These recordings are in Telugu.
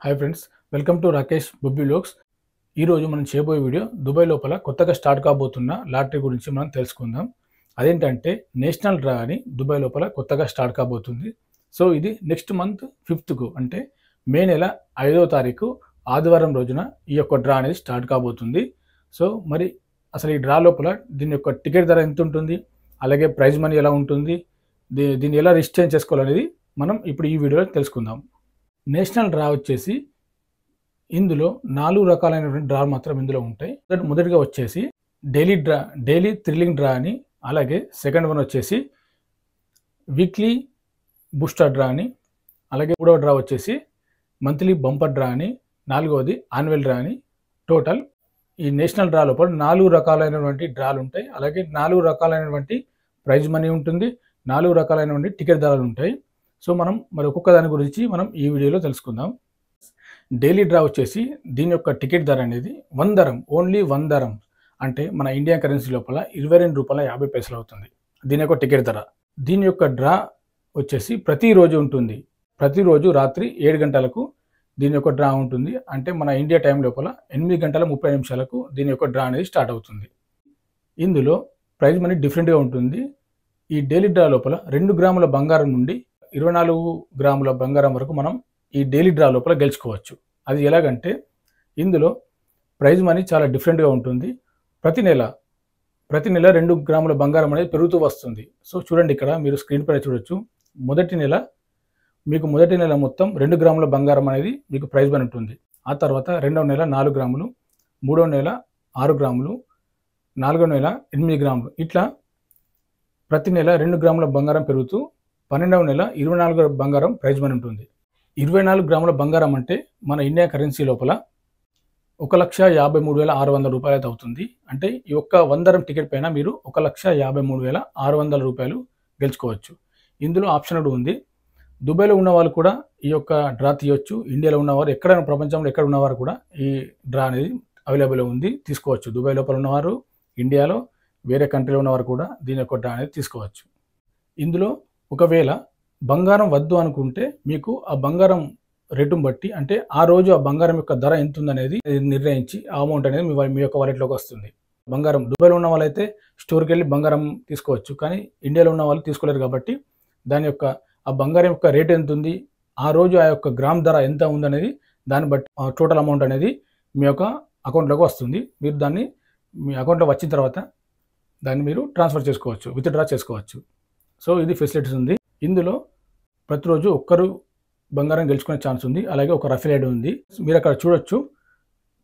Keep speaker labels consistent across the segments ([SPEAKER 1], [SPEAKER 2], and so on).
[SPEAKER 1] Hi friends, welcome to Rakesh Bobby vlogs. ఈరోజు మనం చేయబోయే వీడియో దుబాయ్ లోపల కొత్తగా స్టార్ట్ కాబోతున్న లాటరీ గురించి మనం తెలుసుకుందాం. అదేంటంటే నేషనల్ డ్రా అని దుబాయ్ లోపల కొత్తగా స్టార్ట్ కాబోతుంది. సో ఇది నెక్స్ట్ మంత్ 5th అంటే మే నెల 5వ తారీఖు ఆదివారం రోజున ఈ యొక్క డ్రా అనేది స్టార్ట్ కాబోతుంది. సో మరి అసలు ఈ డ్రా లోపల దీని యొక్క టికెట్ ధర ఎంత ఉంటుంది, అలాగే ప్రైజ్ మనీ ఎలా ఉంటుంది, దీన్ని ఎలా రిజిస్టర్ చేసుకోవాలనేది మనం ఇప్పుడు ఈ వీడియోలో తెలుసుకుందాం. నేషనల్ డ్రా వచ్చేసి ఇందులో 4 రకాలైనటువంటి డ్రా మాత్రం ఇందులో ఉంటాయి. మొదటిగా వచ్చేసి డైలీ థ్రిల్లింగ్ డ్రా అని, అలాగే సెకండ్ వన్ వచ్చేసి వీక్లీ బూస్టర్ డ్రా అని, అలాగే మూడవ డ్రా వచ్చేసి మంత్లీ బంపర్ డ్రా అని, నాలుగవది యాన్యువల్ డ్రా అని. టోటల్ ఈ నేషనల్ డ్రా లోపల 4 రకాలైనటువంటి డ్రాలు ఉంటాయి. అలాగే 4 రకాలైనటువంటి ప్రైజ్ మనీ ఉంటుంది, 4 రకాలైనటువంటి టికెట్ ధరలు ఉంటాయి. సో మనం మరి ఒక్కొక్క దాని గురించి మనం ఈ వీడియోలో తెలుసుకుందాం. డైలీ డ్రా వచ్చేసి దీని యొక్క టికెట్ ధర అనేది 1 దరం, ఓన్లీ 1 దరం అంటే మన ఇండియన్ కరెన్సీ లోపల 22 రూపాయల 50 పైసలు అవుతుంది దీని యొక్క టికెట్ ధర. దీని యొక్క డ్రా వచ్చేసి ప్రతిరోజు ఉంటుంది. ప్రతిరోజు రాత్రి 7 గంటలకు దీని యొక్క డ్రా ఉంటుంది. అంటే మన ఇండియా టైం లోపల 8 గంటల 30 నిమిషాలకు దీని యొక్క డ్రా అనేది స్టార్ట్ అవుతుంది. ఇందులో ప్రైజ్ మనీ డిఫరెంట్గా ఉంటుంది. ఈ డైలీ డ్రా లోపల 2 గ్రాముల బంగారం నుండి 24 గ్రాముల బంగారం వరకు మనం ఈ డైలీ డ్రా లోపల గెలుచుకోవచ్చు. అది ఎలాగంటే ఇందులో ప్రైజ్ మనీ చాలా డిఫరెంట్గా ఉంటుంది. ప్రతి నెల 2 గ్రాముల బంగారం అనేది పెరుగుతూ వస్తుంది. సో చూడండి, ఇక్కడ మీరు స్క్రీన్ పైన చూడొచ్చు. మొదటి నెల మొత్తం 2 గ్రాముల బంగారం అనేది మీకు ప్రైజ్ మనీ ఉంటుంది. ఆ తర్వాత రెండవ నెల 4 గ్రాములు, మూడవ నెల 6 గ్రాములు, నాలుగవ నెల 8 గ్రాములు, ఇట్లా ప్రతి నెల 2 గ్రాముల బంగారం పెరుగుతూ 12వ నెల 24 బంగారం ప్రైజ్ మనీ ఉంటుంది. 24 గ్రాముల బంగారం అంటే మన ఇండియా కరెన్సీ లోపల 1,53,600 రూపాయలు అయితే అవుతుంది. అంటే ఈ ఒక్క 1 దరం టికెట్ పైన మీరు 1,53,600 రూపాయలు గెలుచుకోవచ్చు. ఇందులో ఆప్షన్ కూడా ఉంది. దుబాయ్లో ఉన్న వాళ్ళు కూడా ఈ యొక్క డ్రా తీయొచ్చు. ఇండియాలో ఉన్నవారు, ఎక్కడైనా ప్రపంచంలో ఎక్కడ ఉన్నవారు కూడా ఈ డ్రా అనేది అవైలబుల్ ఉంది, తీసుకోవచ్చు. దుబాయ్ లోపల ఉన్నవారు, ఇండియాలో వేరే కంట్రీలో ఉన్నవారు కూడా దీని యొక్క డ్రా అనేది తీసుకోవచ్చు. ఇందులో ఒకవేళ బంగారం వద్దు అనుకుంటే మీకు ఆ బంగారం రేటును బట్టి, అంటే ఆ రోజు ఆ బంగారం యొక్క ధర ఎంత ఉందనేది నిర్ణయించి ఆ అమౌంట్ అనేది మీ యొక్క వాలెట్లోకి వస్తుంది. బంగారం దుబాయ్లో ఉన్న వాళ్ళైతే స్టోర్కి వెళ్ళి బంగారం తీసుకోవచ్చు, కానీ ఇండియాలో ఉన్న వాళ్ళు తీసుకోలేరు. కాబట్టి దాని యొక్క ఆ బంగారం యొక్క రేట్ ఎంత ఉంది, ఆ రోజు ఆ యొక్క గ్రామ్ ధర ఎంత ఉందనేది దాన్ని బట్టి టోటల్ అమౌంట్ అనేది మీ యొక్క అకౌంట్లోకి వస్తుంది. మీరు దాన్ని మీ అకౌంట్లో వచ్చిన తర్వాత దాన్ని మీరు ట్రాన్స్ఫర్ చేసుకోవచ్చు, విత్డ్రా చేసుకోవచ్చు. సో ఇది ఫెసిలిటీస్ ఉంది. ఇందులో ప్రతిరోజు ఒక్కరు బంగారం గెలుచుకునే ఛాన్స్ ఉంది. అలాగే ఒక రఫిల్ ఉంది. మీరు అక్కడ చూడొచ్చు,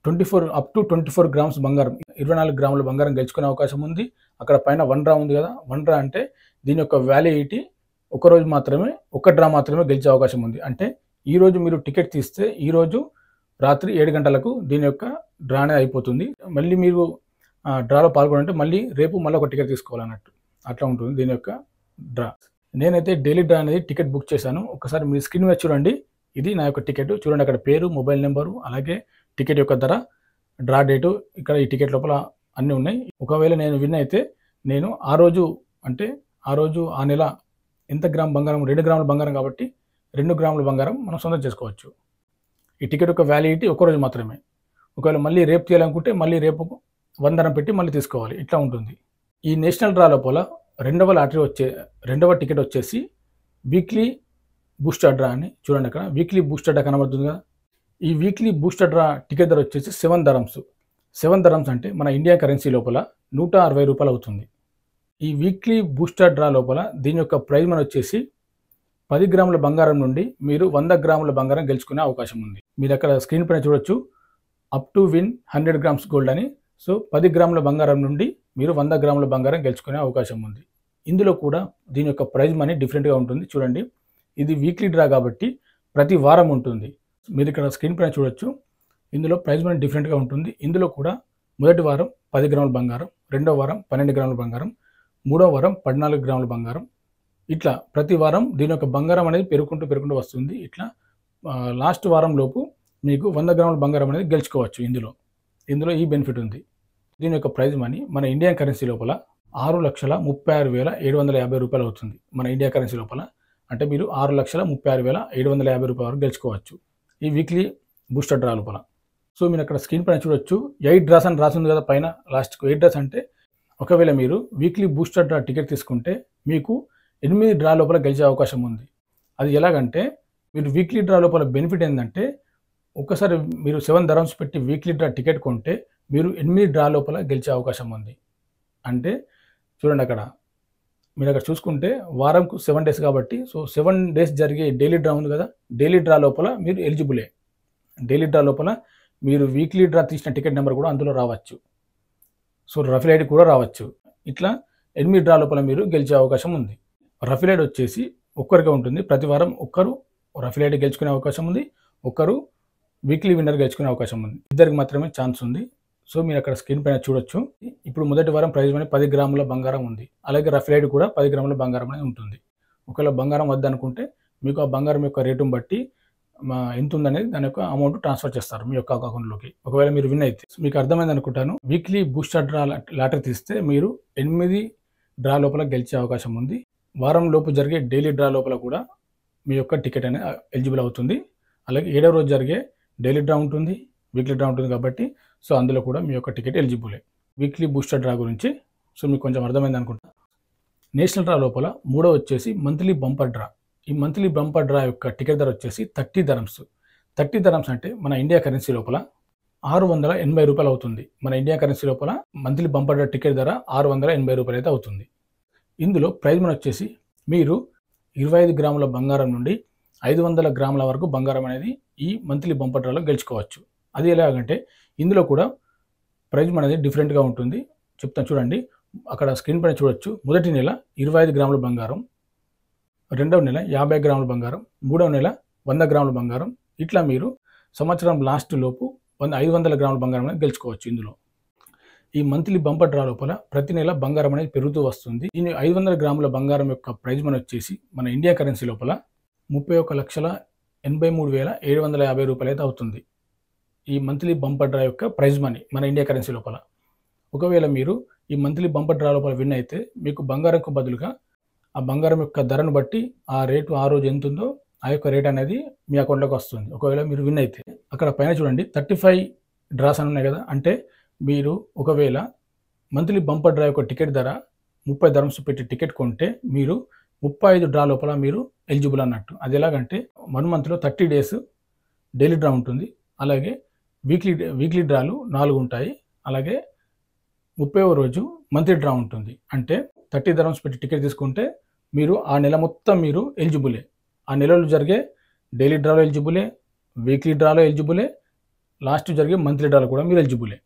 [SPEAKER 1] 24 గ్రామ్స్ బంగారం, 24 గ్రాముల బంగారం గెలుచుకునే అవకాశం ఉంది. అక్కడ పైన 1 డ్రా ఉంది కదా, 1 డ్రా అంటే దీని యొక్క వ్యాలిడిటీ ఒకరోజు మాత్రమే, ఒక డ్రా మాత్రమే గెలిచే అవకాశం ఉంది. అంటే ఈరోజు మీరు టికెట్ తీస్తే ఈరోజు రాత్రి 7 గంటలకు దీని యొక్క డ్రానే అయిపోతుంది. మళ్ళీ మీరు డ్రాలో పాల్గొనంటే మళ్ళీ రేపు ఒక టికెట్ తీసుకోవాలన్నట్టు, అట్లా ఉంటుంది దీని యొక్క డ్రా. నేనైతే డైలీ డ్రా అనేది టికెట్ బుక్ చేశాను. ఒకసారి మీ స్క్రీన్ మీద చూడండి, ఇది నా యొక్క టికెట్. చూడండి, అక్కడ పేరు, మొబైల్ నెంబరు, అలాగే టికెట్ యొక్క ధర, డ్రా డేటు, ఇక్కడ ఈ టికెట్ లోపల అన్నీ ఉన్నాయి. ఒకవేళ నేను విన్ అయితే నేను ఆ రోజు ఆ నెల ఎంత గ్రామ్ బంగారం, 2 గ్రాముల బంగారం కాబట్టి 2 గ్రాముల బంగారం మనం సొంతం చేసుకోవచ్చు. ఈ టికెట్ యొక్క వ్యాలిడిటీ ఒకరోజు మాత్రమే. ఒకవేళ మళ్ళీ రేపు తీయాలనుకుంటే మళ్ళీ రేపు 1 దరం పెట్టి మళ్ళీ తీసుకోవాలి, ఇట్లా ఉంటుంది. ఈ నేషనల్ డ్రా లోపల రెండవ టికెట్ వచ్చేసి వీక్లీ బూస్టర్ డ్రా అని. చూడండి, అక్కడ వీక్లీ బూస్టర్ డ్రా కనబడుతుంది కదా. ఈ వీక్లీ బూస్టర్ డ్రా టికెట్ ధర వచ్చేసి 7 దరమ్స్. 7 దరమ్స్ అంటే మన ఇండియా కరెన్సీ లోపల 160 రూపాయలు అవుతుంది. ఈ వీక్లీ బూస్టర్ డ్రా లోపల దీని యొక్క ప్రైజ్ మనీ వచ్చేసి 10 గ్రాముల బంగారం నుండి మీరు 100 గ్రాముల బంగారం గెలుచుకునే అవకాశం ఉంది. మీరు అక్కడ స్క్రీన్ పైన చూడొచ్చు, up to win 100 grams gold అని. సో 10 గ్రాముల బంగారం నుండి మీరు 100 గ్రాముల బంగారం గెలుచుకునే అవకాశం ఉంది. ఇందులో కూడా దీని యొక్క ప్రైజ్ మనీ డిఫరెంట్గా ఉంటుంది. చూడండి, ఇది వీక్లీ డ్రా కాబట్టి ప్రతి వారం ఉంటుంది. మీరు ఇక్కడ స్క్రీన్ పైన చూడొచ్చు, ఇందులో ప్రైజ్ మనీ డిఫరెంట్గా ఉంటుంది. ఇందులో కూడా మొదటి వారం 10 గ్రాముల బంగారం, రెండవ వారం 12 గ్రాముల బంగారం, మూడవ వారం 14 గ్రాముల బంగారం, ఇట్లా ప్రతి వారం దీని యొక్క బంగారం అనేది పెరుగుకుంటూ వస్తుంది. ఇట్లా లాస్ట్ వారం లోపు మీకు 100 గ్రాముల బంగారం అనేది గెలుచుకోవచ్చు. ఇందులో ఈ బెనిఫిట్ ఉంది. దీని యొక్క ప్రైజ్ మనీ మన ఇండియన్ కరెన్సీ లోపల 6,36,750 రూపాయలు అవుతుంది. మన ఇండియా కరెన్సీ లోపల అంటే మీరు 6,36,750 రూపాయల వరకు గెలుచుకోవచ్చు. ఈ వీక్లీ బూస్టర్ డ్రా లోపల. సో మీరు అక్కడ స్క్రీన్ పైన చూడొచ్చు 8 డ్రాస్ అని రాసింది కదా పైన లాస్ట్‌కి 8 డ్రాస్ అంటే ఒకవేళ మీరు వీక్లీ బూస్టర్ డ్రా టికెట్ తీసుకుంటే మీకు 8 డ్రా లోపల గెలిచే అవకాశం ఉంది. అది ఎలాగంటే మీరు వీక్లీ డ్రా లోపల బెనిఫిట్ ఏందంటే ఒక్కసారి మీరు 7 దరమ్స్ పెట్టి వీక్లీ డ్రా టికెట్ కొంటే మీరు 8 డ్రా లోపల గెలిచే అవకాశం ఉంది. అంటే చూడండి అక్కడ మీరు అక్కడ చూసుకుంటే వారంకు 7 డేస్ కాబట్టి సో 7 డేస్ జరిగే డైలీ డ్రా ఉంది కదా, డైలీ డ్రా లోపల మీరు ఎలిజిబులే. డైలీ డ్రా లోపల మీరు వీక్లీ డ్రా తీసిన టికెట్ నెంబర్ కూడా అందులో రావచ్చు. సో రఫీల్ ఐడి కూడా రావచ్చు. ఇట్లా 8 డ్రా లోపల మీరు గెలిచే అవకాశం ఉంది. రఫీల్ ఐడి వచ్చేసి ఒక్కరికే ఉంటుంది. ప్రతి వారం ఒక్కరు రఫీల్ ఐడి గెలుచుకునే అవకాశం ఉంది, ఒక్కరు వీక్లీ విన్నర్ గెలుచుకునే అవకాశం ఉంది. ఇద్దరికి మాత్రమే ఛాన్స్ ఉంది. సో మీరు అక్కడ స్క్రీన్ పైన చూడొచ్చు. ఇప్పుడు మొదటి వారం ప్రైజ్ మనీ 10 గ్రాముల బంగారం ఉంది. అలాగే రఫీల్ ఐడి కూడా 10 గ్రాముల బంగారం అనేది ఉంటుంది. ఒకవేళ బంగారం వద్దనుకుంటే మీకు ఆ బంగారం యొక్క రేటును బట్టి ఎంత ఉందనేది దాని యొక్క అమౌంట్ ట్రాన్స్ఫర్ చేస్తారు మీ యొక్క అకౌంట్లోకి. ఒకవేళ మీరు విన్ అయితే మీకు అర్థమైంది అనుకుంటాను. వీక్లీ బూస్టర్ డ్రా లాటరీ తీస్తే మీరు 8 డ్రా లోపల గెలిచే అవకాశం ఉంది. వారం లోపు జరిగే డైలీ డ్రా లోపల కూడా మీ యొక్క టికెట్ అనేది ఎలిజిబుల్ అవుతుంది. అలాగే 7వ రోజు జరిగే డైలీ డ్రా ఉంటుంది, వీక్లీ డ్రా ఉంటుంది కాబట్టి సో అందులో కూడా మీ యొక్క టికెట్ ఎలిజిబులే. వీక్లీ బూస్టర్ డ్రా గురించి సో మీకు కొంచెం అర్థమైంది అనుకుంటా. నేషనల్ డ్రా లోపల మూడో వచ్చేసి మంత్లీ బంపర్ డ్రా. ఈ మంత్లీ బంపర్ డ్రా యొక్క టికెట్ ధర వచ్చేసి 30 దరమ్స్. 30 దరమ్స్ అంటే మన ఇండియా కరెన్సీ లోపల 680 రూపాయలు అవుతుంది. మన ఇండియా కరెన్సీ లోపల మంత్లీ బంపర్ డ్రా టికెట్ ధర 680 రూపాయలు అయితే అవుతుంది. ఇందులో ప్రైజ్ మనీ వచ్చేసి మీరు 25 గ్రాముల బంగారం నుండి 500 గ్రాముల వరకు బంగారం అనేది ఈ మంత్లీ బంపర్ డ్రాలో గెలుచుకోవచ్చు. అది ఎలాగంటే ఇందులో కూడా ప్రైజ్ మనీ అనేది డిఫరెంట్గా ఉంటుంది. చెప్తాను చూడండి. అక్కడ స్క్రీన్ పైన చూడొచ్చు. మొదటి నెల 25 గ్రాముల బంగారం, రెండవ నెల 50 గ్రాముల బంగారం, మూడవ నెల 100 గ్రాముల బంగారం. ఇట్లా మీరు సంవత్సరం లాస్ట్ లోపు 500 గ్రాముల బంగారం అనేది గెలుచుకోవచ్చు. ఇందులో ఈ మంత్లీ బంపర్ డ్రా లోపల ప్రతి నెల బంగారం అనేది పెరుగుతూ వస్తుంది. దీని 500 గ్రాముల బంగారం యొక్క ప్రైజ్ మనీ వచ్చేసి మన ఇండియా కరెన్సీ లోపల 31,83,750 రూపాయలు అయితే అవుతుంది. ఈ మంత్లీ బంపర్ డ్రా యొక్క ప్రైజ్ మనీ మన ఇండియా కరెన్సీ లోపల. ఒకవేళ మీరు ఈ మంత్లీ బంపర్ డ్రా లోపల విన్ అయితే మీకు బంగారంకు బదులుగా ఆ బంగారం యొక్క ధరను బట్టి ఆ రేటు ఆ రోజు ఎంత ఉందో ఆ యొక్క రేట్ అనేది మీ అకౌంట్లోకి వస్తుంది. ఒకవేళ మీరు విన్ అయితే అక్కడ పైన చూడండి 35 డ్రాస్ అని ఉన్నాయి కదా, అంటే మీరు ఒకవేళ మంత్లీ బంపర్ డ్రా యొక్క టికెట్ ధర 30 దరమ్స్ పెట్టి టికెట్ కొంటే మీరు 35 డ్రా లోపల మీరు ఎలిజిబుల్ అన్నట్టు. అది ఎలాగంటే 1 మంత్లో 30 డేస్ డైలీ డ్రా ఉంటుంది. అలాగే వీక్లీ డ్రాలు 4 ఉంటాయి. అలాగే 30వ రోజు మంత్లీ డ్రా ఉంటుంది. అంటే 30 దరమ్స్ పెట్టి టికెట్ తీసుకుంటే మీరు ఆ నెల మొత్తం మీరు ఎలిజిబులే. ఆ నెలలో జరిగే డైలీ డ్రాలో ఎలిజిబులే, వీక్లీ డ్రాలో ఎలిజిబులే, లాస్ట్ జరిగే మంత్లీ డ్రాలో కూడా మీరు ఎలిజిబులే.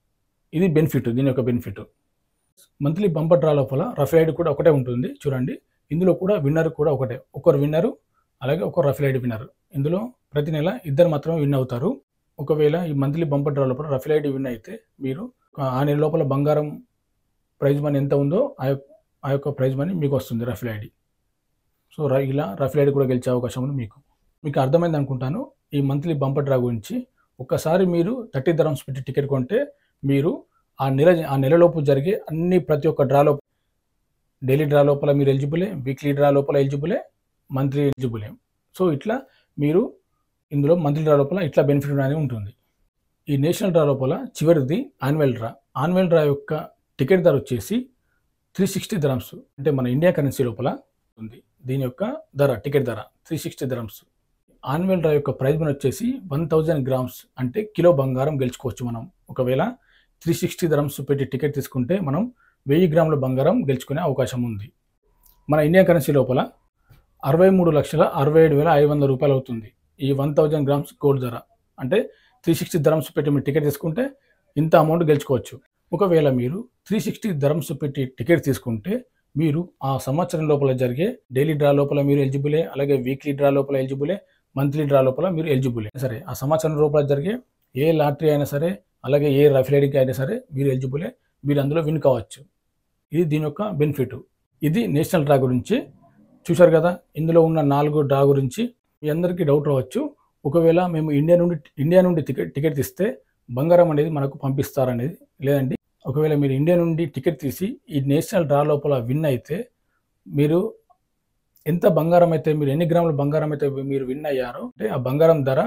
[SPEAKER 1] ఇది బెనిఫిట్, దీని యొక్క బెనిఫిట్. మంత్లీ బంపర్ డ్రా లోపల రఫీల్ ఐడి కూడా ఒకటే ఉంటుంది. చూడండి, ఇందులో కూడా విన్నర్ కూడా ఒకటే. ఒకరు విన్నరు, అలాగే ఒకరు రఫీల్ ఐడి విన్నర్. ఇందులో ప్రతి నెల ఇద్దరు మాత్రమే విన్ అవుతారు. ఒకవేళ ఈ మంత్లీ బంపర్ డ్రా లోపల రఫీల్ ఐడి విన్ అయితే మీరు ఆ నెల లోపల బంగారం ప్రైజ్ మనీ ఎంత ఉందో ఆ యొక్క ప్రైజ్ మనీ మీకు వస్తుంది రఫీల్ ఐడి. సో ఇలా రఫీల్ ఐడి కూడా గెలిచే అవకాశం ఉంది మీకు అర్థమైంది అనుకుంటాను ఈ మంత్లీ బంపర్ డ్రా గురించి. ఒక్కసారి మీరు 30 దరమ్స్ పెట్టి టికెట్ కొంటే మీరు ఆ నెలలోపు జరిగే ప్రతి ఒక్క డ్రాలో డైలీ డ్రా లోపల మీరు ఎలిజిబులే, వీక్లీ డ్రా లోపల ఎలిజిబులే, మంత్లీ ఎలిజిబులే. సో ఇట్లా మీరు ఇందులో మంత్లీ డ్రా లోపల ఇట్లా బెనిఫిట్ అనేది ఉంటుంది. ఈ నేషనల్ డ్రా లోపల చివరిది యాన్యువల్ డ్రా. యాన్యువల్ డ్రా యొక్క టికెట్ ధర వచ్చేసి 360 దరమ్స్, అంటే మన ఇండియా కరెన్సీ లోపల ఉంది. దీని యొక్క ధర టికెట్ ధర 360 దరమ్స్. యాన్యువల్ డ్రా యొక్క ప్రైజ్ మనీ వచ్చేసి 1000 గ్రామ్స్, అంటే కిలో బంగారం గెలుచుకోవచ్చు మనం. ఒకవేళ 360 దరమ్స్ పెట్టి టికెట్ తీసుకుంటే మనం 1000 గ్రాముల బంగారం గెలుచుకునే అవకాశం ఉంది. మన ఇండియా కరెన్సీ లోపల 63,67,500 రూపాయలు అవుతుంది ఈ 1000 గ్రామ్స్ గోల్డ్ ధర. అంటే 360 దరమ్స్ పెట్టి మీరు టికెట్ తీసుకుంటే ఇంత అమౌంట్ గెలుచుకోవచ్చు. ఒకవేళ మీరు 360 దరమ్స్ పెట్టి టికెట్ తీసుకుంటే మీరు ఆ సంవత్సరం లోపల జరిగే డైలీ డ్రా లోపల మీరు ఎలిజిబులే, అలాగే వీక్లీ డ్రా లోపల ఎలిజిబులే, మంత్లీ డ్రా లోపల మీరు ఎలిజిబులే. సరే, ఆ సంవత్సరం లోపల జరిగే ఏ లాటరీ అయినా సరే, అలాగే ఏ రఫీల్ ఐడికి అయినా సరే మీరు ఎలిజిబులే, మీరు అందులో విన్ కావచ్చు. ఇది దీని యొక్క బెనిఫిట్. ఇది నేషనల్ డ్రా గురించి చూశారు కదా. ఇందులో ఉన్న 4 డ్రా గురించి మీ అందరికీ డౌట్ రావచ్చు. ఒకవేళ మేము ఇండియా నుండి టికెట్ తీస్తే బంగారం అనేది మనకు పంపిస్తారనేది. లేదండి, ఒకవేళ మీరు ఇండియా నుండి టికెట్ తీసి ఈ నేషనల్ డ్రా లోపల విన్ అయితే మీరు ఎంత బంగారం అయితే, మీరు ఎన్ని గ్రాముల బంగారం అయితే మీరు విన్ అయ్యారో, అంటే ఆ బంగారం ధర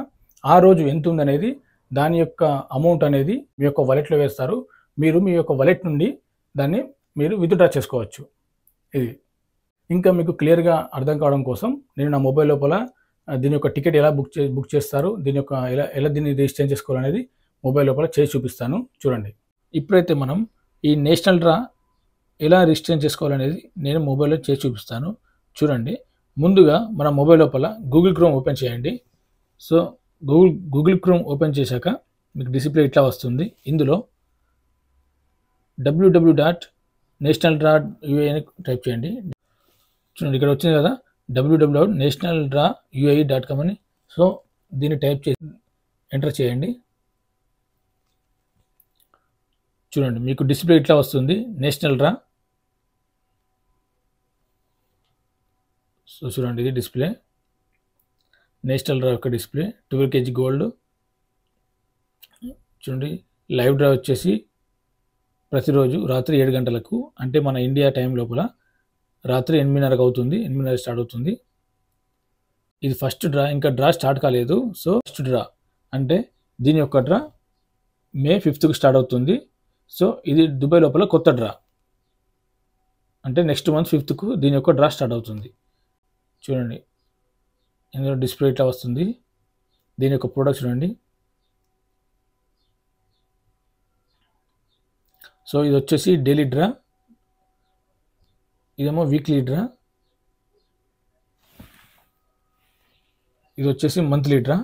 [SPEAKER 1] ఆ రోజు ఎంత ఉందనేది దాని యొక్క అమౌంట్ అనేది మీ యొక్క వాలెట్లో వేస్తారు. మీరు మీ యొక్క వాలెట్ నుండి దాన్ని మీరు విత్‌డ్రా చేసుకోవచ్చు. ఇది. ఇంకా మీకు క్లియర్‌గా అర్థం కావడం కోసం నేను నా మొబైల్ లోపల దీని యొక్క టికెట్ ఎలా బుక్ చేస్తారు, దీని యొక్క ఎలా దీన్ని రిజిస్టర్ చేసుకోవాలనేది మొబైల్ లోపల చేసి చూపిస్తాను చూడండి. ఇప్పుడైతే మనం ఈ నేషనల్ డ్రా ఎలా రిజిస్టర్ చేసుకోవాలనేది నేను మొబైల్‌లో చేసి చూపిస్తాను చూడండి. ముందుగా మన మొబైల్ లోపల గూగుల్ క్రోమ్ ఓపెన్ చేయండి. సో గూగుల్ క్రోమ్ ఓపెన్ చేశాక మీకు డిస్‌ప్లే ఇట్లా వస్తుంది. ఇందులో www.nationaldraw.ua అని టైప్ చేయండి. చూడండి ఇక్కడ వచ్చింది కదా, www.nationaldraw.ua.com అని. సో దీన్ని టైప్ చేసి ఎంటర్ చేయండి. చూడండి మీకు డిస్‌ప్లే ఇట్లా వస్తుంది, నేషనల్ డ్రా. సో చూడండి ఇది డిస్‌ప్లే, నేషనల్ డ్రా యొక్క డిస్‌ప్లే. 12 kg gold. చూడండి లైవ్ డ్రా వచ్చేసి ప్రతిరోజు రాత్రి 7 గంటలకు, అంటే మన ఇండియా టైం లోపల రాత్రి 8:30కు అవుతుంది. 8:30 స్టార్ట్ అవుతుంది. ఇది ఫస్ట్ డ్రా, ఇంకా డ్రా స్టార్ట్ కాలేదు. సో ఫస్ట్ డ్రా అంటే దీని యొక్క డ్రా మే 5థ్‌కు స్టార్ట్ అవుతుంది. సో ఇది దుబాయ్ లోపల కొత్త డ్రా, అంటే నెక్స్ట్ మంత్ 5థ్‌కు దీని యొక్క డ్రా స్టార్ట్ అవుతుంది. చూడండి ఇందులో డిస్‌ప్లే ఇట్లా వస్తుంది. దీని యొక్క ప్రొడక్ట్ చూడండి. సో ఇది వచ్చేసి డైలీ డ్రా, ఇదేమో వీక్లీ డ్రా, ఇది వచ్చేసి మంత్లీ డ్రా,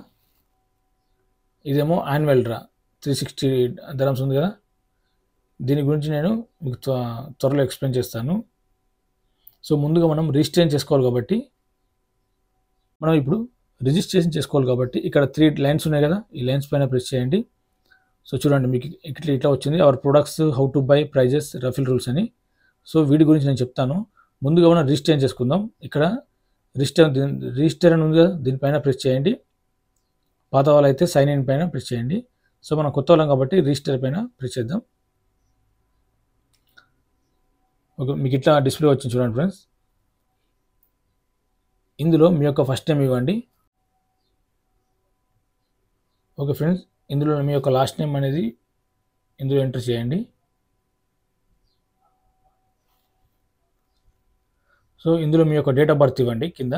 [SPEAKER 1] ఇదేమో యాన్యువల్ డ్రా. 360 dirhams ఉంది కదా, దీని గురించి నేను మీకు త్వరలో ఎక్స్ప్లెయిన్ చేస్తాను. సో ముందుగా మనం రిజిస్ట్రేషన్ చేసుకోవాలి కాబట్టి, మనం ఇప్పుడు రిజిస్ట్రేషన్ చేసుకోవాలి కాబట్టి ఇక్కడ 3 లైన్స్ ఉన్నాయి కదా, ఈ లైన్స్ పైన ప్రెస్ చేయండి. సో చూడండి మీకు ఇట్లా వచ్చింది, our products, how to buy, prizes, raffle rules అని. సో వీటి గురించి నేను చెప్తాను. ముందుగా మనం రిజిస్ట్రేషన్ చేసుకుందాం. ఇక్కడ రిజిస్టర్ అని ఉంది కదా, దీనిపైన ప్రెస్ చేయండి. పాత వాళ్ళు అయితే సైన్ ఇన్ పైన ప్రెస్ చేయండి. సో మనం కొత్త వాళ్ళం కాబట్టి రిజిస్టర్ పైన ప్రెస్ చేద్దాం. ఓకే, మీకు ఇట్లా డిస్ప్లే వచ్చింది చూడండి ఫ్రెండ్స్. ఇందులో మీ యొక్క ఫస్ట్ నేమ్ ఇవ్వండి. ఓకే ఫ్రెండ్స్, ఇందులో మీ యొక్క లాస్ట్ నేమ్ అనేది ఇందులో ఎంటర్ చేయండి. సో ఇందులో మీ యొక్క డేట్ ఆఫ్ బర్త్ ఇవ్వండి కింద.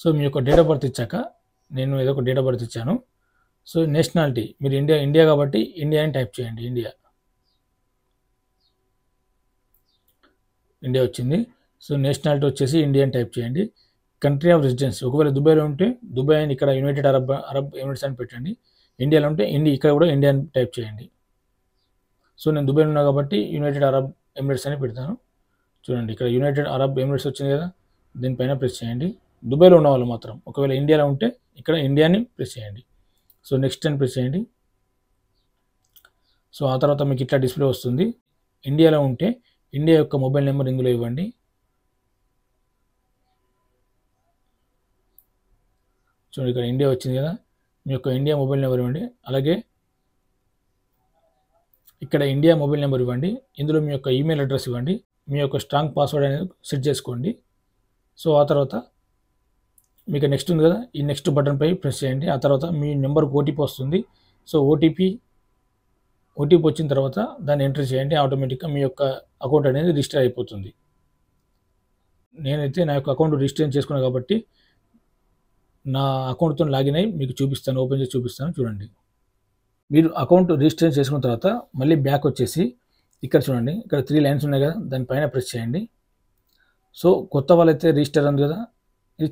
[SPEAKER 1] సో మీ యొక్క డేట్ ఆఫ్ బర్త్ ఇచ్చాక నేను ఏదో ఒక డేట్ ఆఫ్ బర్త్ ఇచ్చాను. సో నేషనాలిటీ మీరు ఇండియా కాబట్టి ఇండియా అని టైప్ చేయండి. ఇండియా వచ్చింది. సో నేషనాలిటీ వచ్చేసి ఇండియా అని టైప్ చేయండి. కంట్రీ ఆఫ్ రెసిడెన్స్ ఒకవేళ దుబాయ్లో ఉంటే దుబాయ్ అని, ఇక్కడ యునైటెడ్ అరబ్ ఎమిరేట్స్ అని పెట్టండి. ఇండియాలో ఉంటే ఇక్కడ కూడా ఇండియా అని టైప్ చేయండి. సో నేను దుబాయ్లో ఉన్నా కాబట్టి యునైటెడ్ అరబ్ ఎమిరేట్స్ అని పెడతాను. చూడండి ఇక్కడ యునైటెడ్ అరబ్ ఎమిరేట్స్ వచ్చింది కదా, దీనిపైన ప్రెస్ చేయండి. దుబాయ్లో ఉన్న వాళ్ళు మాత్రం, ఒకవేళ ఇండియాలో ఉంటే ఇక్కడ ఇండియాని ప్రెస్ చేయండి. సో నెక్స్ట్ అని ప్రెస్ చేయండి. సో ఆ తర్వాత మీకు ఇట్లా డిస్ప్లే వస్తుంది. ఇండియాలో ఉంటే ఇండియా యొక్క మొబైల్ నెంబర్ ఇందులో ఇవ్వండి. చూడండి ఇక్కడ ఇండియా వచ్చింది కదా, మీ యొక్క ఇండియా మొబైల్ నెంబర్ ఇవ్వండి. అలాగే ఇక్కడ ఇండియా మొబైల్ నెంబర్ ఇవ్వండి. ఇందులో మీ యొక్క ఈమెయిల్ అడ్రస్ ఇవ్వండి. మీ యొక్క స్ట్రాంగ్ పాస్వర్డ్ అనేది సెట్ చేసుకోండి. సో ఆ తర్వాత మీకు నెక్స్ట్ ఉంది కదా, ఈ నెక్స్ట్ బటన్పై ప్రెస్ చేయండి. ఆ తర్వాత మీ నెంబర్కి ఓటీపీ వస్తుంది. సో ఓటీపీ వచ్చిన తర్వాత దాన్ని ఎంటర్ చేయండి. ఆటోమేటిక్గా మీ యొక్క అకౌంట్ అనేది రిజిస్టర్ అయిపోతుంది. నేనైతే నా యొక్క అకౌంట్ రిజిస్టర్ చేసుకున్నాను కాబట్టి నా అకౌంట్తో లాగిన్ అయ్యి మీకు చూపిస్తాను, ఓపెన్ చేసి చూపిస్తాను చూడండి. మీరు అకౌంట్ రిజిస్టర్ చేసుకున్న తర్వాత మళ్ళీ బ్యాక్ వచ్చేసి ఇక్కడ చూడండి, ఇక్కడ 3 లైన్స్ ఉన్నాయి కదా, దానిపైన ప్రెస్ చేయండి. సో కొత్త వాళ్ళైతే రిజిస్టర్ ఉంది కదా, ఇది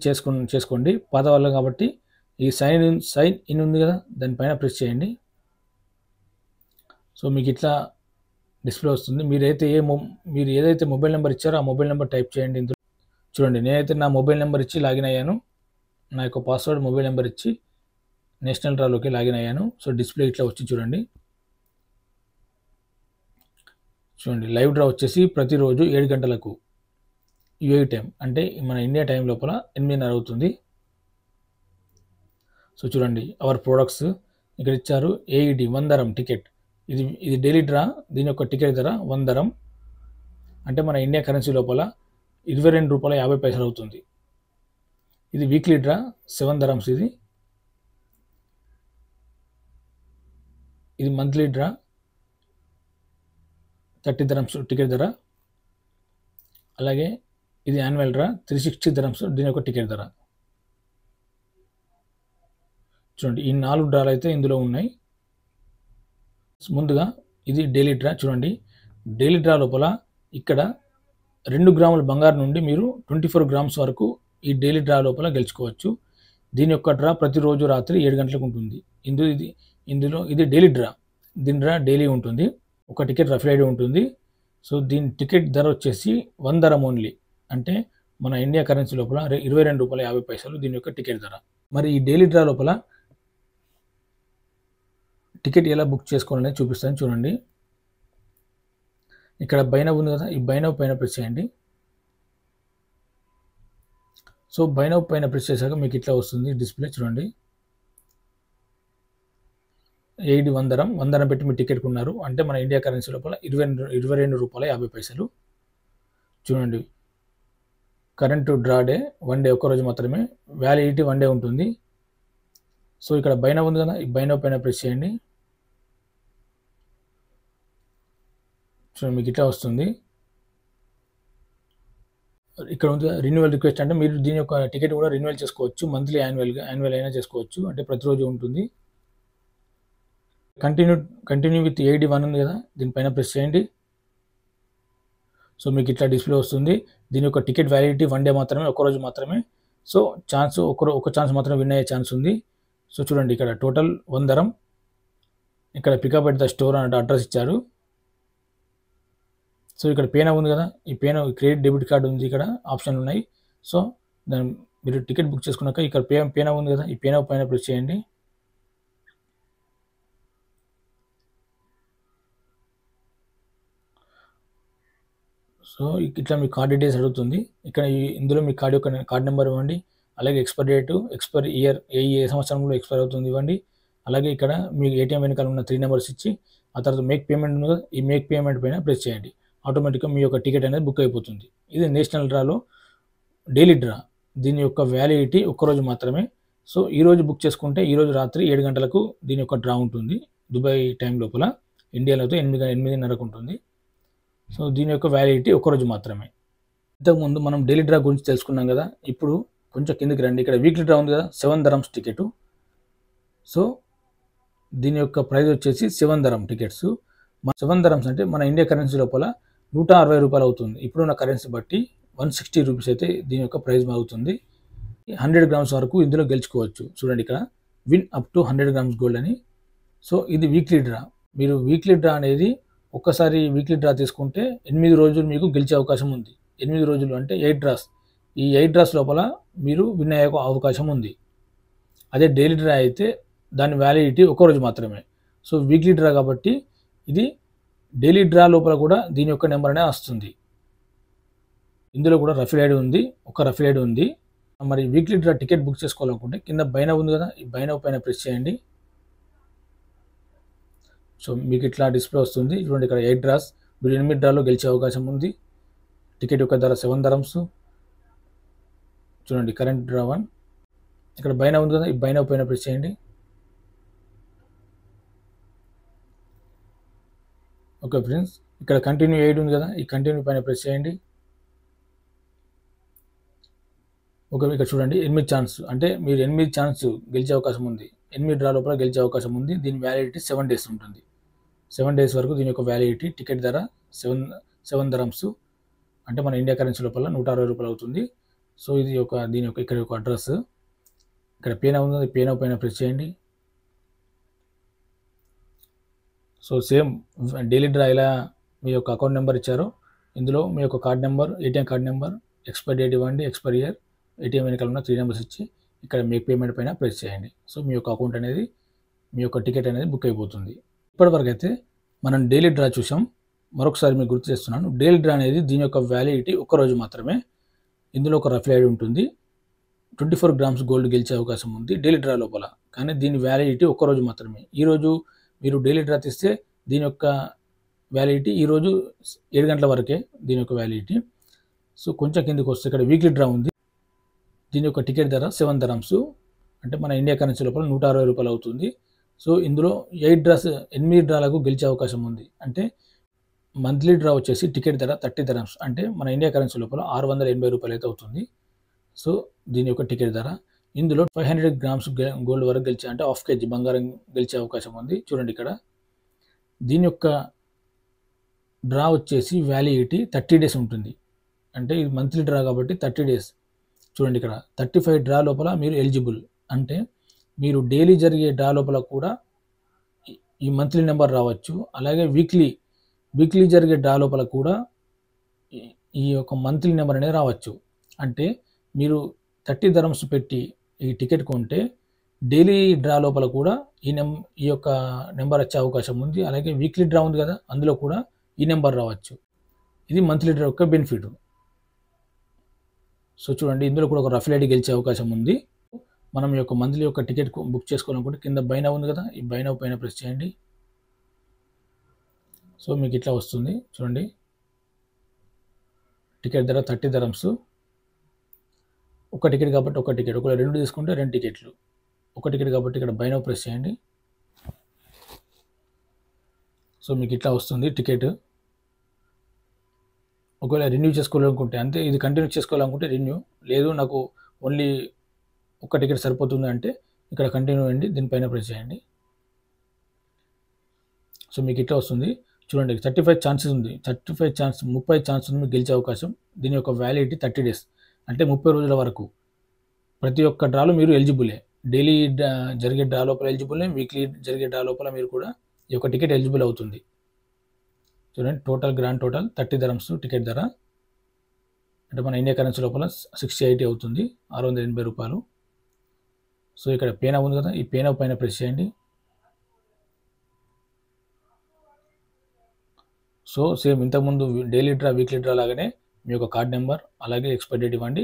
[SPEAKER 1] చేసుకోండి. పాత వాళ్ళు కాబట్టి ఈ సైన్ ఇన్ ఉంది కదా, దానిపైన ప్రెస్ చేయండి. సో మీకు ఇట్లా డిస్ప్లే వస్తుంది. మీరు ఏదైతే మొబైల్ నెంబర్ ఇచ్చారో ఆ మొబైల్ నెంబర్ టైప్ చేయండి. ఇందులో చూడండి నేనైతే నా మొబైల్ నెంబర్ ఇచ్చి లాగిన్ అయ్యాను. నా యొక్క పాస్వర్డ్ మొబైల్ నెంబర్ ఇచ్చి నేషనల్ డ్రాలోకి లాగిన్ అయ్యాను. సో డిస్ప్లే ఇట్లా వచ్చి చూడండి లైవ్ డ్రా వచ్చేసి ప్రతిరోజు 7 గంటలకు యూఏఈ టైం, అంటే మన ఇండియా టైం లోపల 8:30 అవుతుంది. సో చూడండి అవర్ ప్రొడక్ట్స్ ఇక్కడ ఇచ్చారు. ఏఈడి 1 dirham టికెట్, ఇది డైలీ డ్రా. దీని యొక్క టికెట్ ధర 1 dirham, అంటే మన ఇండియా కరెన్సీ లోపల 22 రూపాయల 50 పైసలు అవుతుంది. ఇది వీక్లీ డ్రా 7 dirhams. ఇది మంత్లీ డ్రా 30 dirhams టికెట్ ధర. అలాగే ఇది యాన్యువల్ డ్రా 360 dirhams దీని యొక్క టికెట్ ధర. చూడండి ఈ 4 డ్రాలు అయితే ఇందులో ఉన్నాయి. ముందుగా ఇది డైలీ డ్రా. చూడండి డైలీ డ్రా లోపల ఇక్కడ 2 గ్రాముల బంగారు నుండి మీరు 24 grams వరకు ఈ డైలీ డ్రా లోపల గెలుచుకోవచ్చు. దీని యొక్క డ్రా ప్రతిరోజు రాత్రి 7 గంటలకు ఉంటుంది. ఇందులో ఇది డైలీ డ్రా. దీని డ్రా డైలీ ఉంటుంది. ఒక టికెట్ రఫ్లైడ్ ఉంటుంది. సో దీని టికెట్ ధర వచ్చేసి 1 dirham ఓన్లీ, అంటే మన ఇండియా కరెన్సీ లోపల 22 రూపాయల 50 పైసలు దీని యొక్క టికెట్ ధర. మరి ఈ డైలీ డ్రా లోపల టికెట్ ఎలా బుక్ చేసుకోవాలనేది చూపిస్తాను. చూడండి ఇక్కడ బై నౌ ఉంది కదా, ఈ బై నౌ పైన ప్రెస్ చేయండి. సో బై నౌ పైన ప్రెస్ చేశాక మీకు ఇట్లా వస్తుంది డిస్ప్లే. చూడండి 1 dirham పెట్టి మీరు టికెట్ కొన్నారు అంటే మన ఇండియా కరెన్సీ లోపల 22 రూపాయల 50 పైసలు. చూడండి కరెంట్ డ్రా డే 1 day, ఒక్కరోజు మాత్రమే. వ్యాలిడిటీ 1 day ఉంటుంది. సో ఇక్కడ బై నౌ ఉంది కదా, ఈ బై నౌ పైన ప్రెస్ చేయండి. చూడండి మీకు ఇట్లా వస్తుంది. ఇక్కడ ఉంది రెన్యువల్ రిక్వెస్ట్, అంటే మీరు దీని యొక్క టికెట్ కూడా రెన్యువల్ చేసుకోవచ్చు. మంత్లీ యాన్యువల్ అయినా చేసుకోవచ్చు, అంటే ప్రతిరోజు ఉంటుంది. కంటిన్యూ విత్ AD1 ఉంది కదా, దీనిపైన ప్రెస్ చేయండి. సో మీకు ఇట్లా డిస్ప్లే వస్తుంది. దీని యొక్క టికెట్ వ్యాలిడిటీ 1 day మాత్రమే, ఒక్కరోజు మాత్రమే. సో ఒక ఛాన్స్ మాత్రమే విన్ అయ్యే ఛాన్స్ ఉంది. సో చూడండి ఇక్కడ టోటల్ 1 dirham. ఇక్కడ పికప్ ఎట్ ద స్టోర్ అన్నట్టు అడ్రస్ ఇచ్చారు. సో ఇక్కడ పేనా ఉంది కదా, ఈ పేనా క్రెడిట్ డెబిట్ కార్డు ఉంది, ఇక్కడ ఆప్షన్లు ఉన్నాయి. సో దాన్ని మీరు టికెట్ బుక్ చేసుకున్నాక ఇక్కడ పేనా ఉంది కదా, ఈ పేనా పైన ప్రెస్ చేయండి. సో ఇట్లా మీ కార్డ్ డీటెయిల్స్ అడుగుతుంది. ఇక్కడ ఇందులో మీ కార్డ్ నెంబర్ ఇవ్వండి. అలాగే ఎక్స్పైర్ డేటు, ఎక్స్పైర్ ఇయర్, ఏ సంవత్సరంలో ఎక్స్పైర్ అవుతుంది ఇవ్వండి. అలాగే ఇక్కడ మీకు ATM వెనకాల ఉన్న 3 numbers ఇచ్చి ఆ తర్వాత మేక్ పేమెంట్ ఉంది కదా, ఈ మేక్ పేమెంట్ పైన ప్రెస్ చేయండి. ఆటోమేటిక్గా మీ యొక్క టికెట్ అనేది బుక్ అయిపోతుంది. ఇది నేషనల్ డ్రాలో డైలీ డ్రా. దీని యొక్క వ్యాలిడిటీ ఒక్కరోజు మాత్రమే. సో ఈరోజు బుక్ చేసుకుంటే ఈరోజు రాత్రి 7 గంటలకు దీని యొక్క డ్రా ఉంటుంది. దుబాయ్ టైం లోపల, ఇండియాలో అయితే 8:30కు ఉంటుంది. సో దీని యొక్క వ్యాలిడిటీ ఒక్కరోజు మాత్రమే. ఇంతకుముందు మనం డైలీ డ్రా గురించి తెలుసుకున్నాం కదా. ఇప్పుడు కొంచెం కిందకి రండి. ఇక్కడ వీక్లీ డ్రా ఉంది కదా, 7 dirhams టికెట్. సో దీని యొక్క ప్రైస్ వచ్చేసి 7 dirham టికెట్స్. 7 dirhams అంటే మన ఇండియా కరెన్సీ లోపల 160 రూపాయలు అవుతుంది. ఇప్పుడున్న కరెన్సీ బట్టి 160 రూపీస్ అయితే దీని యొక్క ప్రైస్ అవుతుంది. 100 grams వరకు ఇందులో గెలుచుకోవచ్చు. చూడండి ఇక్కడ win up to 100 grams gold అని. సో ఇది వీక్లీ డ్రా. మీరు వీక్లీ డ్రా అనేది ఒక్కసారి వీక్లీ డ్రా తీసుకుంటే 8 రోజులు మీకు గెలిచే అవకాశం ఉంది. 8 రోజులు అంటే 8 డ్రాస్. ఈ 8 డ్రాస్ లోపల మీరు విన్ అయ్యే అవకాశం ఉంది. అదే డైలీ డ్రా అయితే దాని వ్యాలిడిటీ ఒక్కరోజు మాత్రమే. సో వీక్లీ డ్రా కాబట్టి ఇది డైలీ డ్రా లోపల కూడా దీని యొక్క నెంబర్ అనేది వస్తుంది. ఇందులో కూడా రఫ్లైడ్ ఉంది, ఒక రఫ్లైడ్ ఉంది. మరి వీక్లీ డ్రా టికెట్ బుక్ చేసుకోవాలనుకుంటే కింద బై నౌ ఉంది కదా, ఈ బై నౌ పైన ప్రెస్ చేయండి. సో మీకు ఇట్లా డిస్ప్లే వస్తుంది. చూడండి ఇక్కడ 8 డ్రాస్, మీరు 8 డ్రాలో గెలిచే అవకాశం ఉంది. టికెట్ యొక్క ధర 7 dirhams. చూడండి కరెంట్ డ్రా 1. ఇక్కడ బై నౌ ఉంది కదా, ఈ బై నౌ పైన ప్రెస్ చేయండి. ఓకే ఫ్రెండ్స్, ఇక్కడ కంటిన్యూ 8 ఉంది కదా, ఈ కంటిన్యూ పైన ప్రెస్ చేయండి. ఓకే ఇక్కడ చూడండి 8 ఛాన్స్, అంటే మీరు 8 ఛాన్స్ గెలిచే అవకాశం ఉంది. 8 డ్రా లోపల గెలిచే అవకాశం ఉంది. దీని వ్యాలిడిటీ 7 days ఉంటుంది. 7 days వరకు దీని యొక్క వ్యాలిడిటీ. టికెట్ ధర 7 dirhams, అంటే మన ఇండియా కరెన్సీ లోపల 160 రూపాయలు అవుతుంది. సో ఇది దీని యొక్క ఇక్కడ ఒక అడ్రస్. ఇక్కడ పేనా ఉంది, పేనా పైన ప్రెస్ చేయండి. సో సేమ్ డైలీ డ్రా ఇలా మీ యొక్క అకౌంట్ నెంబర్ ఇచ్చారో ఇందులో మీ యొక్క card number, ATM card number, expire date ఇవ్వండి, ఎక్స్పైర్ ఇయర్, ATM వెనకాల ఉన్న 3 numbers ఇచ్చి ఇక్కడ మేక్ పేమెంట్ పైన ప్రెస్ చేయండి. సో మీ యొక్క అకౌంట్ అనేది, మీ యొక్క టికెట్ అనేది బుక్ అయిపోతుంది. ఇప్పటివరకు అయితే మనం డైలీ డ్రా చూసాం. మరొకసారి మీకు గుర్తు చేస్తున్నాను, డైలీ డ్రా అనేది దీని యొక్క వ్యాలిడిటీ ఒక్కరోజు మాత్రమే. ఇందులో ఒక రఫ్లైడ్ ఉంటుంది. 24 grams గోల్డ్ గెలిచే అవకాశం ఉంది డైలీ డ్రా లోపల. కానీ దీని వ్యాలిడిటీ ఒక్కరోజు మాత్రమే. ఈరోజు మీరు డైలీ డ్రా తీస్తే దీని యొక్క వ్యాలిడిటీ ఈరోజు 7 గంటల వరకే దీని యొక్క వ్యాలిడిటీ. సో కొంచెం కిందకి వస్తే ఇక్కడ వీక్లీ డ్రా ఉంది. దీని యొక్క టికెట్ ధర 7 dirhams, అంటే మన ఇండియా కరెన్సీ లోపల 160 రూపాయలు అవుతుంది. సో ఇందులో 8 డ్రాలకు గెలిచే అవకాశం ఉంది. అంటే మంత్లీ డ్రా వచ్చేసి టికెట్ ధర 30 dirhams, అంటే మన ఇండియా కరెన్సీ లోపల 680 రూపాయలు అయితే అవుతుంది. సో దీని యొక్క టికెట్ ధర. ఇందులో 500 grams గోల్డ్ వరకు గెలిచే, అంటే హాఫ్ కేజీ బంగారం గెలిచే అవకాశం ఉంది. చూడండి ఇక్కడ దీని యొక్క డ్రా వచ్చేసి వ్యాలిడిటీ 30 days ఉంటుంది. అంటే ఇది మంత్లీ డ్రా కాబట్టి 30 days. చూడండి ఇక్కడ 35 డ్రా లోపల మీరు ఎలిజిబుల్, అంటే మీరు డైలీ జరిగే డ్రా లోపల కూడా ఈ మంత్లీ నెంబర్ రావచ్చు. అలాగే వీక్లీ జరిగే డ్రా లోపల కూడా ఈ యొక్క మంత్లీ నెంబర్ అనేది రావచ్చు. అంటే మీరు 30 dirhams పెట్టి ఈ టికెట్ కొంటే డైలీ డ్రా లోపల కూడా ఈ యొక్క నెంబర్ వచ్చే అవకాశం ఉంది. అలాగే వీక్లీ డ్రా ఉంది కదా, అందులో కూడా ఈ నెంబర్ రావచ్చు. ఇది మంత్లీ డ్రా యొక్క బెనిఫిట్. సో చూడండి ఇందులో కూడా ఒక రఫ్ ఐడి గెలిచే అవకాశం ఉంది. మనం ఈ యొక్క మంత్లీ యొక్క టికెట్ బుక్ చేసుకోవాలనుకుంటే కింద బై నౌ ఉంది కదా, ఈ బై నౌ పైన ప్రెస్ చేయండి. సో మీకు ఇట్లా వస్తుంది. చూడండి టికెట్ ధర 30 dirhams. ఒక టికెట్ కాబట్టి ఒక టికెట్, ఒకవేళ 2 తీసుకుంటే 2 టికెట్లు. ఒక టికెట్ కాబట్టి ఇక్కడ బై నౌ ప్రెస్ చేయండి. సో మీకు ఇట్లా వస్తుంది టికెట్. ఒకవేళ రెన్యూ చేసుకోవాలనుకుంటే, అంతే ఇది కంటిన్యూ చేసుకోవాలనుకుంటే రెన్యూ, లేదు నాకు ఓన్లీ ఒక టికెట్ సరిపోతుంది అంటే ఇక్కడ కంటిన్యూ అయ్యండి, దీనిపైన ప్రెస్ చేయండి. సో మీకు ఇట్లా వస్తుంది. చూడండి 35 ఛాన్సెస్ ఉంది, 30 ఛాన్స్ ఉంది మీకు గెలిచే అవకాశం. దీని యొక్క వ్యాలిడిటీ 30 days, అంటే 30 రోజుల వరకు. ప్రతి ఒక్క డ్రాలో మీరు ఎలిజిబులే. డైలీ జరిగే డ్రా లోపల ఎలిజిబులే, వీక్లీ జరిగే డ్రా లోపల మీరు కూడా ఈ యొక్క టికెట్ ఎలిజిబుల్ అవుతుంది. చూడండి గ్రాండ్ టోటల్ 30 dirhams టికెట్ ధర, అంటే మన ఇండియా కరెన్సీ లోపల 680 అవుతుంది, 680 రూపాయలు. సో ఇక్కడ పే నౌ ఉంది కదా, ఈ పే నౌ పైన ప్రెస్ చేయండి. సో సేమ్ ఇంతకుముందు డైలీ డ్రా వీక్లీ డ్రా లాగానే మీ యొక్క కార్డ్ నెంబర్ అలాగే ఎక్స్పైరీ డేట్ ఇవ్వండి.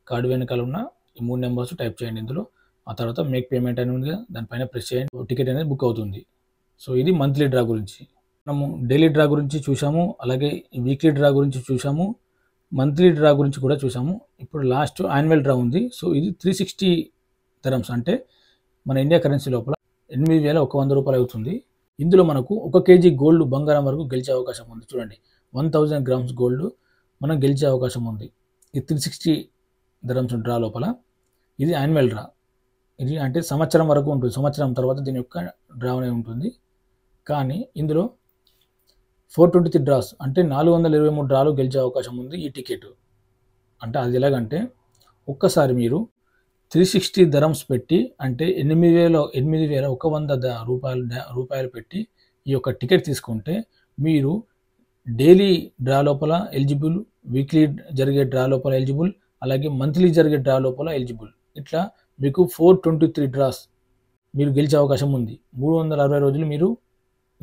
[SPEAKER 1] కార్డు వెనకాల ఉన్న ఈ 3 నెంబర్స్ టైప్ చేయండి ఇందులో. ఆ తర్వాత మేక్ పేమెంట్ అని ఉంది కదా, దానిపైన ప్రెస్ చేయండి. టికెట్ అనేది బుక్ అవుతుంది. సో ఇది మంత్లీ డ్రా గురించి. మనము డైలీ డ్రా గురించి చూసాము, అలాగే వీక్లీ డ్రా గురించి చూసాము, మంత్లీ డ్రా గురించి కూడా చూసాము. ఇప్పుడు లాస్ట్ యాన్యువల్ డ్రా ఉంది. సో ఇది 360 dirhams, అంటే మన ఇండియా కరెన్సీ లోపల 8100 రూపాయలు అవుతుంది. ఇందులో మనకు 1 kg గోల్డ్ బంగారం వరకు గెలిచే అవకాశం ఉంది. చూడండి 1000 grams గోల్డ్ మనం గెలిచే అవకాశం ఉంది ఈ 360 dirhams డ్రా లోపల. ఇది యాన్యువల్ డ్రా. ఇది అంటే సంవత్సరం వరకు ఉంటుంది, సంవత్సరం తర్వాత దీని యొక్క డ్రా అనేది ఉంటుంది. కానీ ఇందులో 423 డ్రాస్, అంటే 423 డ్రాలు గెలిచే అవకాశం ఉంది ఈ టికెట్. అంటే అది ఎలాగంటే ఒక్కసారి మీరు 360 dirhams పెట్టి, అంటే 8100 రూపాయలు పెట్టి ఈ యొక్క టికెట్ తీసుకుంటే మీరు డైలీ డ్రా లోపల ఎలిజిబుల్, వీక్లీ జరిగే డ్రా లోపల ఎలిజిబుల్, అలాగే మంత్లీ జరిగే డ్రా లోపల ఎలిజిబుల్. ఇట్లా మీకు 423 డ్రాస్ మీరు గెలిచే అవకాశం ఉంది. 360 రోజులు మీరు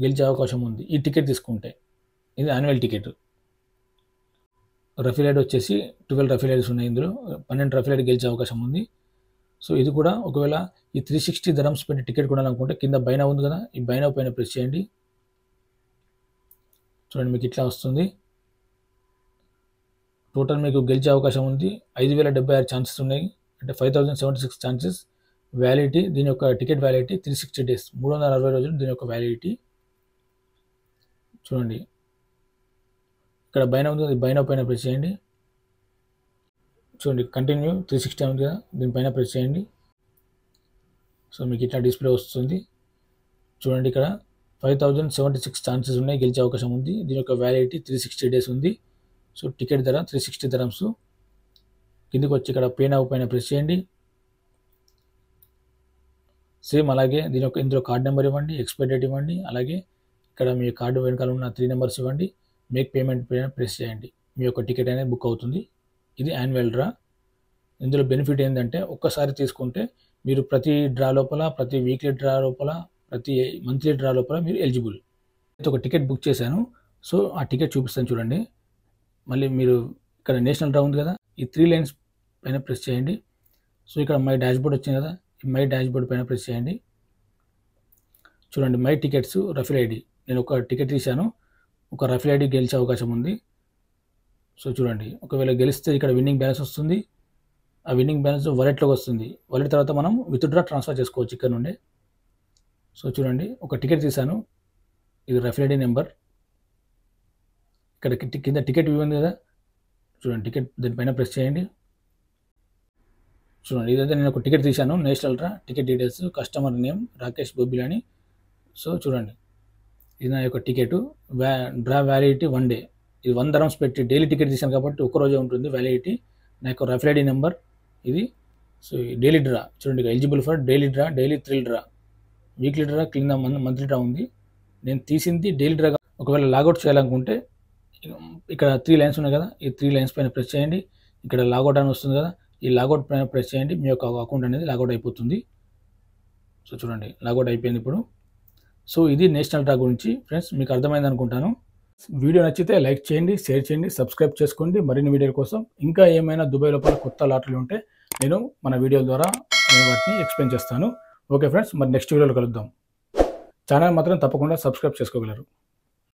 [SPEAKER 1] గెలిచే అవకాశం ఉంది ఈ టికెట్ తీసుకుంటే. ఇది యాన్యువల్ టికెట్. రఫీ రైడ్ వచ్చేసి 12 రఫీ రైడ్స్ ఉన్నాయి. ఇందులో 12 రఫీ రైడ్ గెలిచే అవకాశం ఉంది. సో ఇది కూడా ఒకవేళ ఈ 360 dirhams పెట్టి టికెట్ కొనాలనుకుంటే కింద బై నౌ ఉంది కదా, ఈ బై నౌ పైన ప్రెస్ చేయండి. చూడండి మీకు ఇట్లా వస్తుంది. టోటల్ మీకు గెలిచే అవకాశం ఉంది 5076 ఛాన్సెస్ ఉన్నాయి, అంటే 5076 ఛాన్సెస్. వ్యాలిడిటీ దీని యొక్క టికెట్ వ్యాలిడిటీ 360 days, 360 రోజులు దీని యొక్క వ్యాలిడిటీ. చూడండి ఇక్కడ బై నౌ ఉంది కదా, బై నౌ పైన ప్రెస్ చేయండి. చూడండి కంటిన్యూ 360 ఉంది కదా, దీనిపైన ప్రెస్ చేయండి. సో మీకు ఇట్లా డిస్ప్లే వస్తుంది. చూడండి ఇక్కడ 5076 ఛాన్సెస్ ఉన్నాయి, గెలిచే అవకాశం ఉంది. దీని యొక్క వ్యాలిడిటీ 360 days ఉంది. సో టికెట్ ధర 360 dirhams. కిందికి వచ్చి ఇక్కడ పే నౌ పైన ప్రెస్ చేయండి. సేమ్ అలాగే దీని యొక్క ఇందులో కార్డ్ నెంబర్ ఇవ్వండి, ఎక్స్పైరీ డేట్ ఇవ్వండి, అలాగే ఇక్కడ మీ కార్డు వెనకాల ఉన్న 3 నెంబర్స్ ఇవ్వండి. మేక్ పేమెంట్ పైన ప్రెస్ చేయండి. మీ యొక్క టికెట్ అనేది బుక్ అవుతుంది. ఇది యాన్యువల్ డ్రా. ఇందులో బెనిఫిట్ ఏంటంటే ఒక్కసారి తీసుకుంటే మీరు ప్రతి డ్రా లోపల, ప్రతి వీక్లీ డ్రా లోపల, ప్రతి మంత్లీ డ్రా లోపల మీరు ఎలిజిబుల్. ఒక టికెట్ బుక్ చేశాను. సో ఆ టికెట్ చూపిస్తాను చూడండి. మళ్ళీ మీరు ఇక్కడ నేషనల్ డ్రా ఉంది కదా, ఈ 3 లైన్స్ పైన ప్రెస్ చేయండి. సో ఇక్కడ మై డాష్బోర్డ్ వచ్చింది కదా, ఈ మై డాష్బోర్డ్ పైన ప్రెస్ చేయండి. చూడండి మై టికెట్స్ రఫీ ఐడి. నేను ఒక టికెట్ తీశాను, ఒక రఫీ ఐడి గెలిచే అవకాశం ఉంది. సో చూడండి ఒకవేళ గెలిస్తే ఇక్కడ విన్నింగ్ బ్యాలెన్స్ వస్తుంది. ఆ విన్నింగ్ బ్యాలెన్స్ వాలెట్లోకి వస్తుంది. వాలెట్ తర్వాత మనం విత్‌డ్రా ట్రాన్స్‌ఫర్ చేసుకోవచ్చు ఇక్కడ నుండి. సో చూడండి, ఒక టికెట్ తీశాను. ఇది రెఫరల్ ఐడీ నెంబర్. ఇక్కడ కింద టికెట్ వ్యూ ఉంది కదా, చూడండి టికెట్ దీనిపైన ప్రెస్ చేయండి. చూడండి, ఇదైతే నేను ఒక టికెట్ తీశాను. National draw ticket details, customer name Rakesh Bobbili అని. సో చూడండి, ఇది నా యొక్క టికెట్. Draw validity 1 day. ఇది 100 dirhams పెట్టి డైలీ టికెట్ తీశాను కాబట్టి ఒక్కరోజే ఉంటుంది వ్యాలిడిటీ. నా యొక్క రెఫరల్ ఐడీ నెంబర్ ఇది. సో డైలీ డ్రా చూడండి, eligible for daily draw, daily thrill draw, weekly draw, కింద మంత్లీ డ్రా ఉంది. నేను తీసింది డైలీ డ్రా. ఒకవేళ లాగౌట్ చేయాలనుకుంటే ఇక్కడ 3 లైన్స్ ఉన్నాయి కదా, ఈ 3 లైన్స్ పైన ప్రెస్ చేయండి. ఇక్కడ లాగౌట్ అని వస్తుంది కదా, ఈ లాగౌట్ పైన ప్రెస్ చేయండి. మీ యొక్క అకౌంట్ అనేది లాగౌట్ అయిపోతుంది. సో చూడండి, లాగౌట్ అయిపోయింది ఇప్పుడు. సో ఇది నేషనల్ డ్రా గురించి ఫ్రెండ్స్, మీకు అర్థమైంది అనుకుంటాను. వీడియో నచ్చితే లైక్ చేయండి, షేర్ చేయండి, సబ్స్క్రైబ్ చేసుకోండి. మరిన్ని వీడియోల కోసం ఇంకా ఏమైనా దుబాయ్ లోపల కొత్త లాటరీలు ఉంటే నేను మన వీడియోల ద్వారా వాటిని ఎక్స్ప్లెయిన్ చేస్తాను. ఓకే ఫ్రెండ్స్, మరి నెక్స్ట్ వీడియోలో కలుద్దాం. ఛానల్ మాత్రం తప్పకుండా సబ్స్క్రైబ్ చేసుకోగలరు.